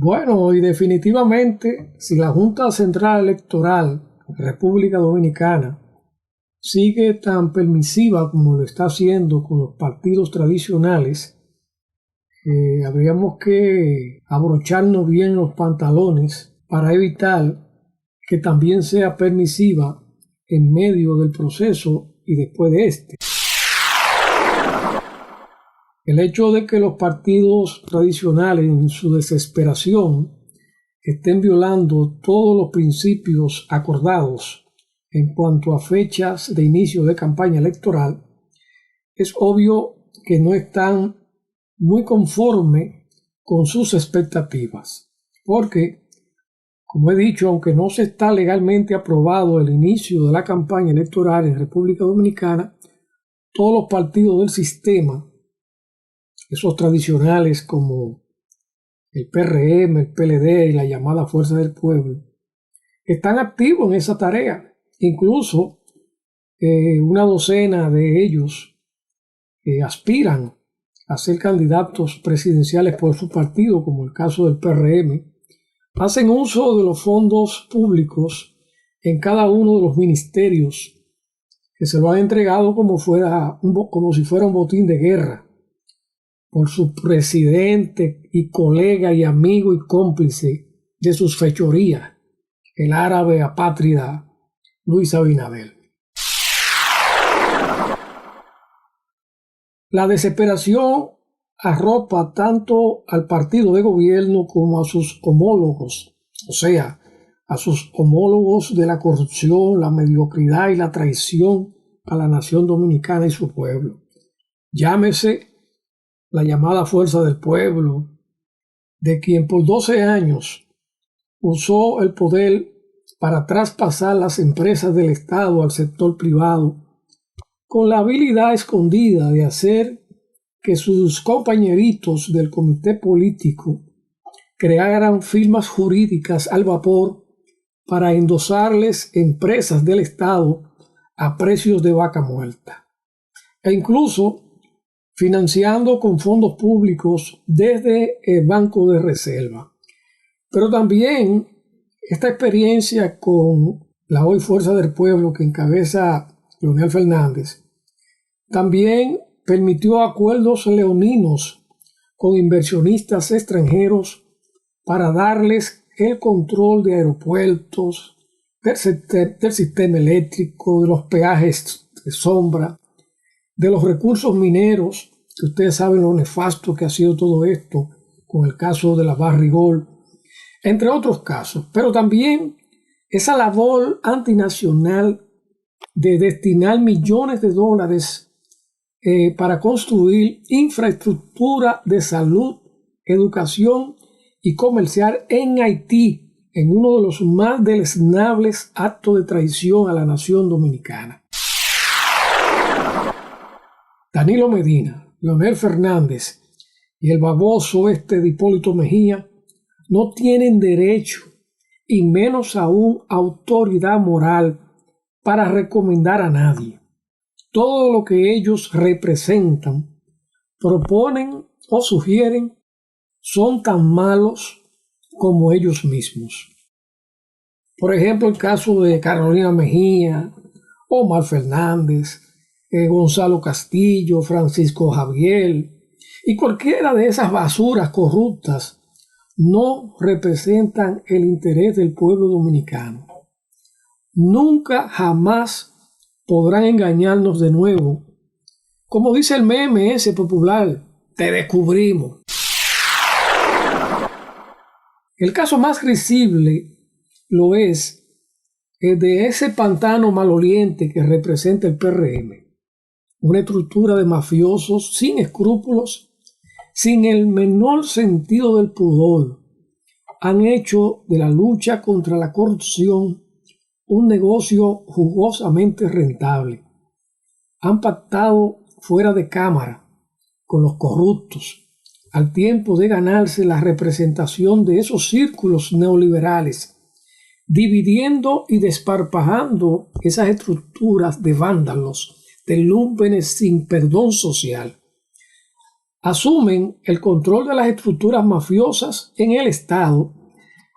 Bueno, y definitivamente, si la Junta Central Electoral de República Dominicana sigue tan permisiva como lo está haciendo con los partidos tradicionales, habríamos que abrocharnos bien los pantalones para evitar que también sea permisiva en medio del proceso y después de este. El hecho de que los partidos tradicionales, en su desesperación, estén violando todos los principios acordados en cuanto a fechas de inicio de campaña electoral, es obvio que no están muy conformes con sus expectativas, porque, como he dicho, aunque no se está legalmente aprobado el inicio de la campaña electoral en República Dominicana, todos los partidos del sistema, esos tradicionales como el PRM, el PLD y la llamada Fuerza del Pueblo, están activos en esa tarea. Incluso una docena de ellos aspiran a ser candidatos presidenciales por su partido, como el caso del PRM, hacen uso de los fondos públicos en cada uno de los ministerios que se lo han entregado como si fuera un botín de guerra por su presidente y colega y amigo y cómplice de sus fechorías, el árabe apátrida Luis Abinader. La desesperación arropa tanto al partido de gobierno como a sus homólogos, o sea, a sus homólogos de la corrupción, la mediocridad y la traición a la nación dominicana y su pueblo. Llámese la llamada Fuerza del Pueblo, de quien por 12 años usó el poder para traspasar las empresas del Estado al sector privado, con la habilidad escondida de hacer que sus compañeritos del comité político crearan firmas jurídicas al vapor para endosarles empresas del Estado a precios de vaca muerta, e incluso financiando con fondos públicos desde el Banco de Reserva. Pero también esta experiencia con la hoy Fuerza del Pueblo que encabeza Leonel Fernández también permitió acuerdos leoninos con inversionistas extranjeros para darles el control de aeropuertos, del sistema eléctrico, de los peajes de sombra, de los recursos mineros, que ustedes saben lo nefasto que ha sido todo esto con el caso de la Barrigol, entre otros casos. Pero también esa labor antinacional de destinar millones de dólares para construir infraestructura de salud, educación y comercial en Haití, en uno de los más deleznables actos de traición a la nación dominicana. Danilo Medina, Leonel Fernández y el baboso de Hipólito Mejía no tienen derecho y menos aún autoridad moral para recomendar a nadie. Todo lo que ellos representan, proponen o sugieren son tan malos como ellos mismos. Por ejemplo, el caso de Carolina Mejía, Omar Fernández, Gonzalo Castillo, Francisco Javier y cualquiera de esas basuras corruptas no representan el interés del pueblo dominicano. Nunca, jamás podrán engañarnos de nuevo. Como dice el meme ese popular, te descubrimos. El caso más risible lo es el de ese pantano maloliente que representa el PRM. Una estructura de mafiosos sin escrúpulos, sin el menor sentido del pudor. Han hecho de la lucha contra la corrupción un negocio jugosamente rentable. Han pactado fuera de cámara con los corruptos, al tiempo de ganarse la representación de esos círculos neoliberales, dividiendo y desparpajando esas estructuras de vándalos, de lúmpenes sin perdón social. asumen el control de las estructuras mafiosas en el Estado,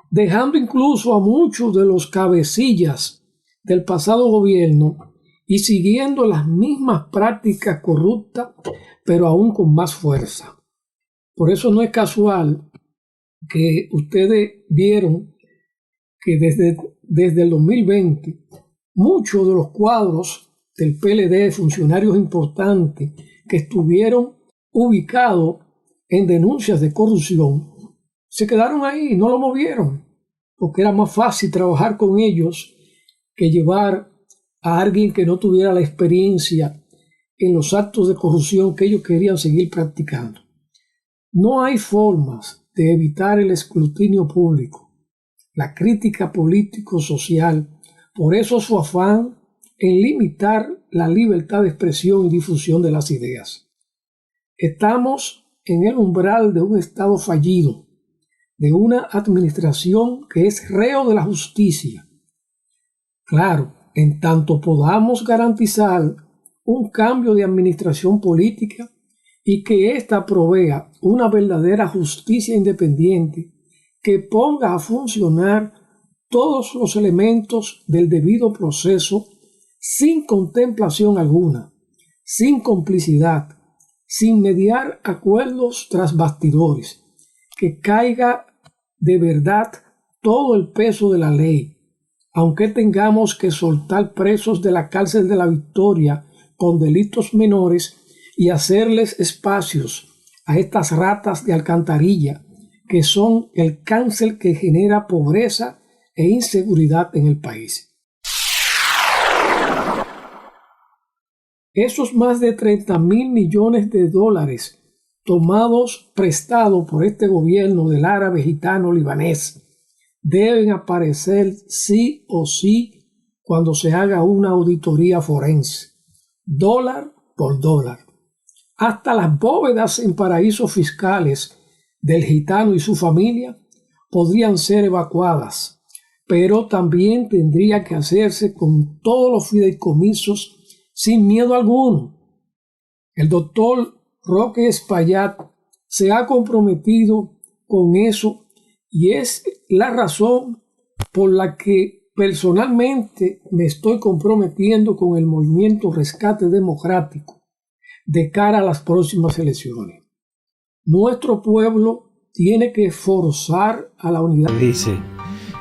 dejando incluso a muchos de los cabecillas del pasado gobierno y siguiendo las mismas prácticas corruptas, pero aún con más fuerza. Por eso no es casual que ustedes vieron que desde el 2020 muchos de los cuadros del PLD, funcionarios importantes que estuvieron ubicados en denuncias de corrupción, se quedaron ahí, no lo movieron, porque era más fácil trabajar con ellos que llevar a alguien que no tuviera la experiencia en los actos de corrupción que ellos querían seguir practicando. No hay formas de evitar el escrutinio público, la crítica político-social, por eso su afán en limitar la libertad de expresión y difusión de las ideas. Estamos en el umbral de un Estado fallido, de una administración que es reo de la justicia. Claro, en tanto podamos garantizar un cambio de administración política y que ésta provea una verdadera justicia independiente que ponga a funcionar todos los elementos del debido proceso sin contemplación alguna, sin complicidad, sin mediar acuerdos tras bastidores, que caiga de verdad todo el peso de la ley, aunque tengamos que soltar presos de la cárcel de la Victoria con delitos menores y hacerles espacios a estas ratas de alcantarilla que son el cáncer que genera pobreza e inseguridad en el país. Esos más de 30.000 millones de dólares tomados prestados por este gobierno del árabe gitano libanés deben aparecer sí o sí cuando se haga una auditoría forense, dólar por dólar. Hasta las bóvedas en paraísos fiscales del gitano y su familia podrían ser evacuadas, pero también tendría que hacerse con todos los fideicomisos sin miedo alguno. El doctor Roque Espaillat se ha comprometido con eso y es la razón por la que personalmente me estoy comprometiendo con el movimiento Rescate Democrático de cara a las próximas elecciones. Nuestro pueblo tiene que forzar a la unidad. Dice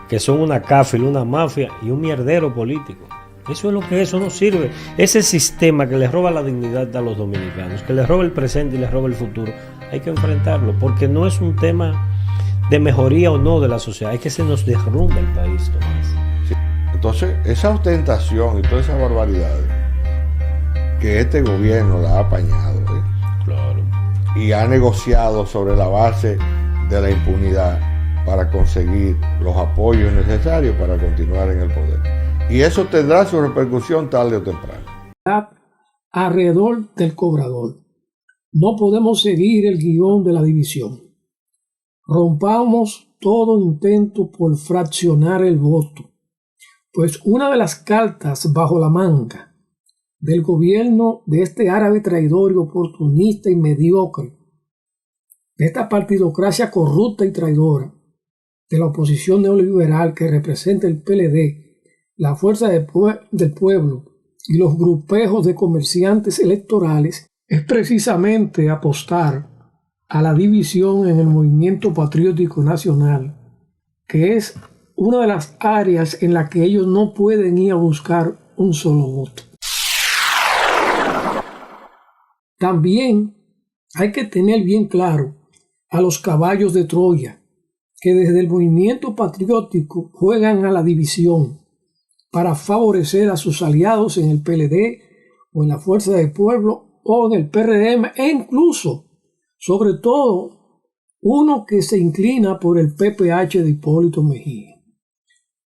que son una cáfila, una mafia y un mierdero político. Eso es lo que eso no sirve. Ese sistema que le roba la dignidad a los dominicanos, que le roba el presente y le roba el futuro, hay que enfrentarlo, porque no es un tema de mejoría o no de la sociedad, es que se nos derrumba el país, Tomás. Sí. Entonces, esa ostentación y todas esas barbaridades que este gobierno la ha apañado, Claro. Y ha negociado sobre la base de la impunidad para conseguir los apoyos necesarios para continuar en el poder. Y eso tendrá su repercusión tarde o temprano. Alrededor del cobrador. No podemos seguir el guión de la división. Rompamos todo intento por fraccionar el voto, pues una de las cartas bajo la manga del gobierno de este árabe traidor y oportunista y mediocre, de esta partidocracia corrupta y traidora, de la oposición neoliberal que representa el PLD, la fuerza del pueblo y los grupejos de comerciantes electorales, es precisamente apostar a la división en el movimiento patriótico nacional, que es una de las áreas en las que ellos no pueden ir a buscar un solo voto. También hay que tener bien claro a los caballos de Troya, que desde el movimiento patriótico juegan a la división para favorecer a sus aliados en el PLD o en la Fuerza del Pueblo o en el PRM e incluso, sobre todo, uno que se inclina por el PPH de Hipólito Mejía.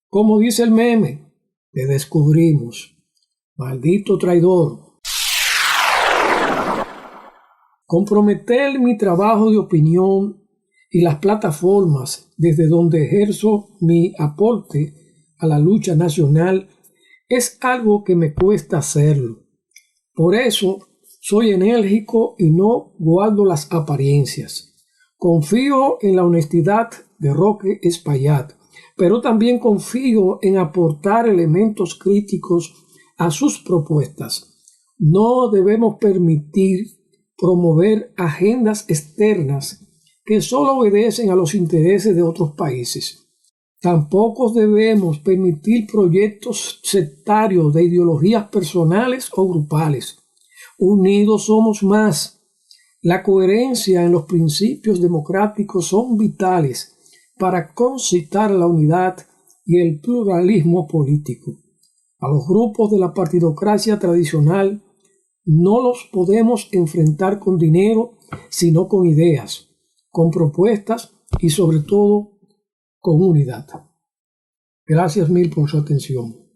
Como dice el meme, te descubrimos, maldito traidor. Comprometer mi trabajo de opinión y las plataformas desde donde ejerzo mi aporte a la lucha nacional es algo que me cuesta hacerlo. Por eso Soy enérgico y no guardo las apariencias. Confío en la honestidad de Roque Espaillat, pero también confío en aportar elementos críticos a sus propuestas. No debemos permitir promover agendas externas que solo obedecen a los intereses de otros países. Tampoco debemos permitir proyectos sectarios de ideologías personales o grupales. Unidos somos más. La coherencia en los principios democráticos son vitales para concitar la unidad y el pluralismo político. A los grupos de la partidocracia tradicional no los podemos enfrentar con dinero, sino con ideas, con propuestas y sobre todo con unidad. Gracias mil por su atención.